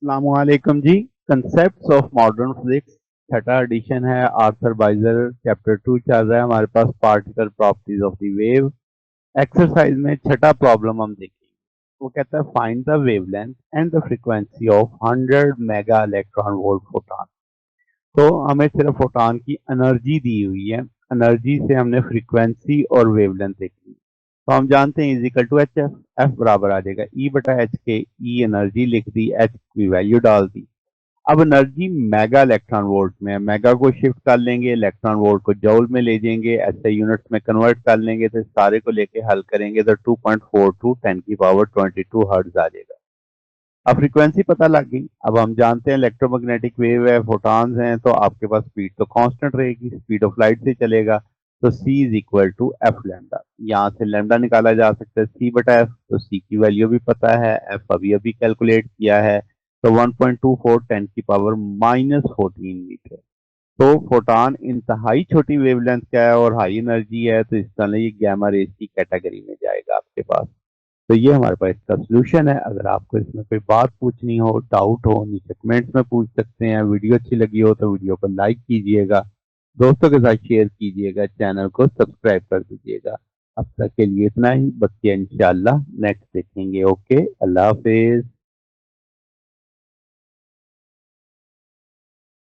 अस्सलामुअलैकुम जी। Concepts of modern physics छठा एडिशन है। आर्थर बाइजर चैप्टर 2 चल रहा है हमारे पास, particle properties of the wave. Exercise में छठा प्रॉब्लम हम देखेंगे। वो कहता है find the wavelength and the frequency of 100 mega electron volt photon. तो हमें सिर्फ फोटॉन की एनर्जी दी हुई है, एनर्जी से हमने फ्रीक्वेंसी और वेवलेंथ देखी। तो हम जानते हैं is equal to h f, f बराबर आ जाएगा ई बटा एच के। ई एनर्जी लिख दी, एच की वैल्यू डाल दी। अब एनर्जी मेगा इलेक्ट्रॉन वोल्ट में है, मेगा को शिफ्ट कर लेंगे, इलेक्ट्रॉन वोल्ट को जूल में ले जाएंगे, ऐसे यूनिट्स में कन्वर्ट कर लेंगे, तो सारे को लेके हल करेंगे तो 2.42 10 की पावर 22 हर्ट्ज आ जाएगा। अब फ्रीक्वेंसी पता लग गई। अब हम जानते हैं इलेक्ट्रोमैग्नेटिक वेव है, फोटॉन्स हैं, तो आपके पास स्पीड तो कांस्टेंट रहेगी, स्पीड ऑफ लाइट से चलेगा। तो c is equal to f lambda. यहाँ से लैम्डा निकाला जा सकता है c बटा एफ। तो c की वैल्यू भी पता है, एफ अभी अभी कैलकुलेट किया है। तो 1.24 10 की पावर -14 मीटर। तो फोटॉन इंतहाई छोटी वेवलेंथ का है और हाई एनर्जी है, तो इस तरह ये गैमा रेज की कैटेगरी में जाएगा आपके पास। तो ये हमारे पास इसका सोल्यूशन है। अगर आपको इसमें कोई बात पूछनी हो, डाउट हो, नीचे कमेंट्स में पूछ सकते हैं। वीडियो अच्छी लगी हो तो वीडियो को लाइक कीजिएगा, दोस्तों के साथ शेयर कीजिएगा, चैनल को सब्सक्राइब कर दीजिएगा। अब तक के लिए इतना ही, बच्चे इंशाल्लाह नेक्स्ट देखेंगे। ओके, अल्लाह हाफिज।